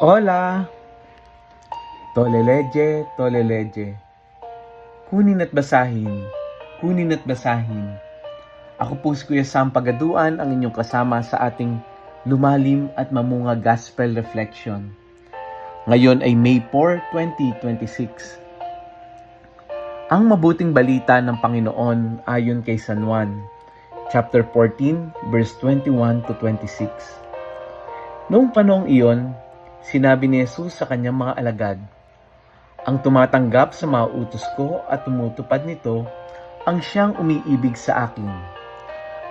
Hola! Toleleje, toleleje. Kunin at basahin, kunin at basahin. Ako po si Kuya Sam Pagaduan, ang inyong kasama sa ating lumalim at mamunga Gospel Reflection. Ngayon ay May 4, 2026. Ang mabuting balita ng Panginoon ayon kay San Juan, chapter 14, verse 21 to 26. Noong panahong iyon, sinabi ni Jesus sa kanyang mga alagad, "Ang tumatanggap sa mga utos ko at tumutupad nito, ang siyang umiibig sa akin.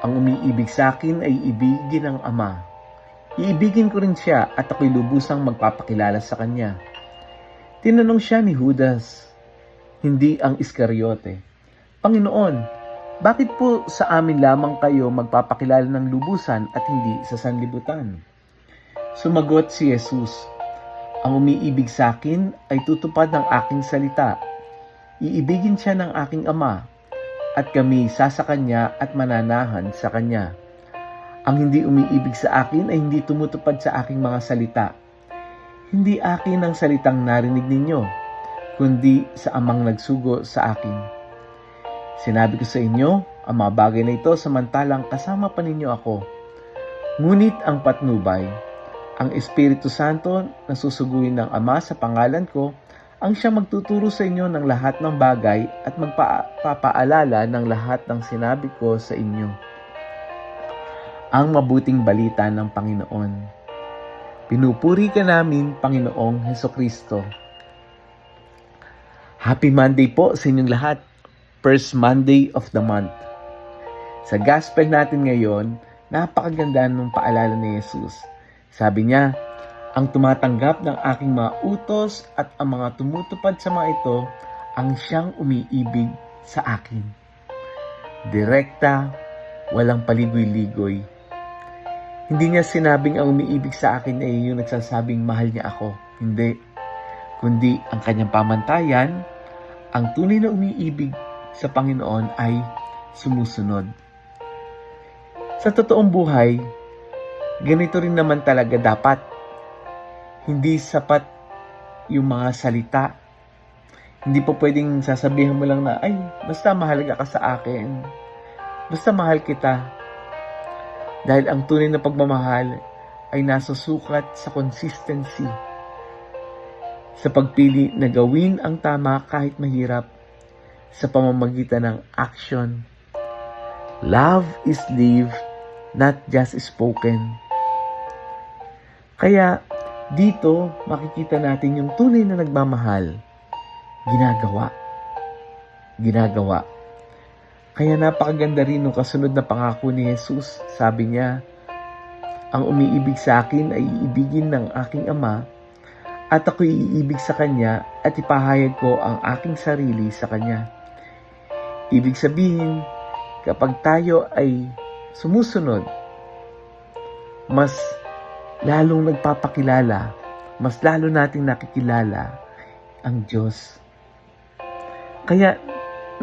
Ang umiibig sa akin ay iibigin ng Ama. Iibigin ko rin siya at ako'y lubusang magpapakilala sa kanya." Tinanong siya ni Judas, hindi ang Iscariote, "Panginoon, bakit po sa amin lamang kayo magpapakilala ng lubusan at hindi sa sanlibutan?" Sumagot si Jesus, "Ang umiibig sa akin ay tutupad ng aking salita. Iibigin siya ng aking Ama, at kami sa kanya at mananahan sa kanya. Ang hindi umiibig sa akin ay hindi tumutupad sa aking mga salita. Hindi akin ang salitang narinig ninyo, kundi sa Amang nagsugo sa akin. Sinabi ko sa inyo, ang mga bagay na ito samantalang kasama pa ninyo ako. Ngunit ang patnubay, ang Espiritu Santo na susuguin ng Ama sa pangalan ko, ang siyang magtuturo sa inyo ng lahat ng bagay at magpapaalala ng lahat ng sinabi ko sa inyo." Ang mabuting balita ng Panginoon. Pinupuri ka namin, Panginoong Hesukristo. Happy Monday po sa inyong lahat. First Monday of the month. Sa gospel natin ngayon, napakaganda ng paalala ni Jesus. Sabi niya, "Ang tumatanggap ng aking mga utos at ang mga tumutupad sa mga ito, ang siyang umiibig sa akin." Direkta, walang paligoy-ligoy. Hindi niya sinabing ang umiibig sa akin ay yung nagsasabing mahal niya ako. Hindi. Kundi ang kanyang pamantayan, ang tunay na umiibig sa Panginoon ay sumusunod. Sa totoong buhay, ganito rin naman talaga dapat. Hindi sapat yung mga salita. Hindi po pwedeng sasabihin mo lang na, "Ay, basta mahalaga ka sa akin. Basta mahal kita." Dahil ang tunay na pagmamahal ay nasusukat sa consistency. Sa pagpili na gawin ang tama kahit mahirap sa pamamagitan ng action. Love is lived, not just spoken. Kaya dito makikita natin yung tunay na nagmamahal. Ginagawa. Kaya napakaganda rin nung kasunod na pangako ni Jesus. Sabi niya, "Ang umiibig sa akin ay iibigin ng aking Ama, at ako'y iibig sa kanya at ipahayag ko ang aking sarili sa kanya." Ibig sabihin, kapag tayo ay sumusunod, mas lalong nagpapakilala, mas lalo nating nakikilala ang Diyos. Kaya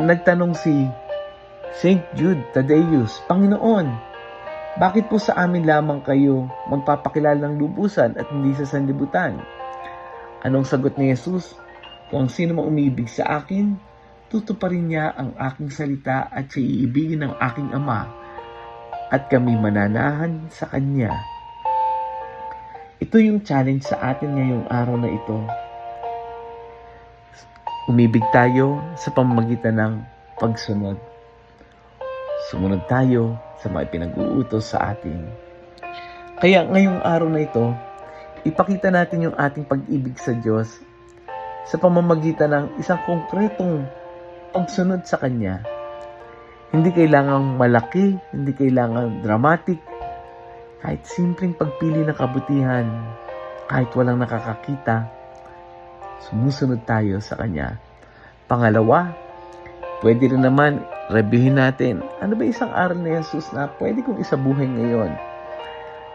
nagtanong si St. Jude Thaddeus, "Panginoon, bakit po sa amin lamang kayo magpapakilala ng lubusan at hindi sa sanlibutan?" Anong sagot ni Jesus? "Kung sino mang umibig sa akin, tutuparin niya ang aking salita at siya iibigin ng aking Ama, at kami mananahan sa kanya." Ito yung challenge sa atin ngayong araw na ito. Umibig tayo sa pamamagitan ng pagsunod. Sumunod tayo sa mga pinag-uutos sa atin. Kaya ngayong araw na ito, ipakita natin yung ating pag-ibig sa Diyos sa pamamagitan ng isang konkretong pagsunod sa Kanya. Hindi kailangang malaki, hindi kailangang dramatic, kahit simpleng pagpili ng kabutihan, kahit walang nakakakita, sumusunod tayo sa Kanya. Pangalawa, pwede rin naman reviewin natin, ano ba isang aral ni Jesus na pwede kong isabuhay ngayon?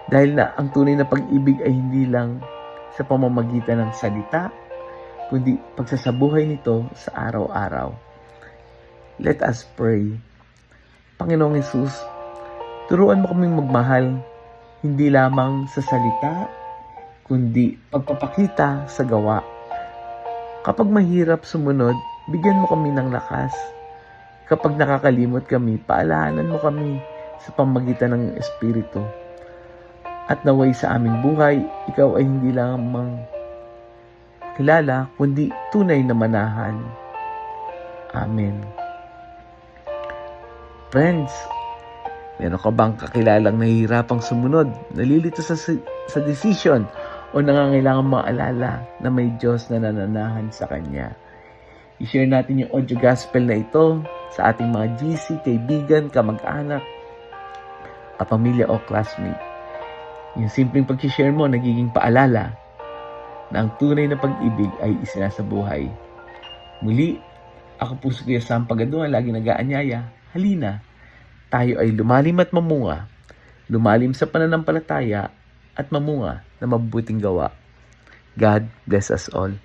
Dahil na ang tunay na pag-ibig ay hindi lang sa pamamagitan ng salita, kundi pagsasabuhay nito sa araw-araw. Let us pray. Panginoong Jesus, turuan mo kaming magmahal, hindi lamang sa salita, kundi pagpapakita sa gawa. Kapag mahirap sumunod, bigyan mo kami ng lakas. Kapag nakakalimot kami, paalahanan mo kami sa pamagitan ng Espiritu. At naway sa aming buhay, ikaw ay hindi lamang kilala, kundi tunay na manahan. Amen. Friends, meron ka bang kakilalang nahihirapang sumunod, nalilito sa decision, o nangangailangan maalala na may Diyos na nananahan sa Kanya? I-share natin yung audio gospel na ito sa ating mga GC, kaibigan, kamag-anak, kapamilya o classmate. Yung simpleng pag-share mo, nagiging paalala na ang tunay na pag-ibig ay isinasa buhay. Muli, ako po si Kuya Sam Pagaduan, lagi nag-aanyaya. Halina, tayo ay lumalim at mamunga. Lumalim sa pananampalataya at mamunga na mabubuting gawa. God bless us all.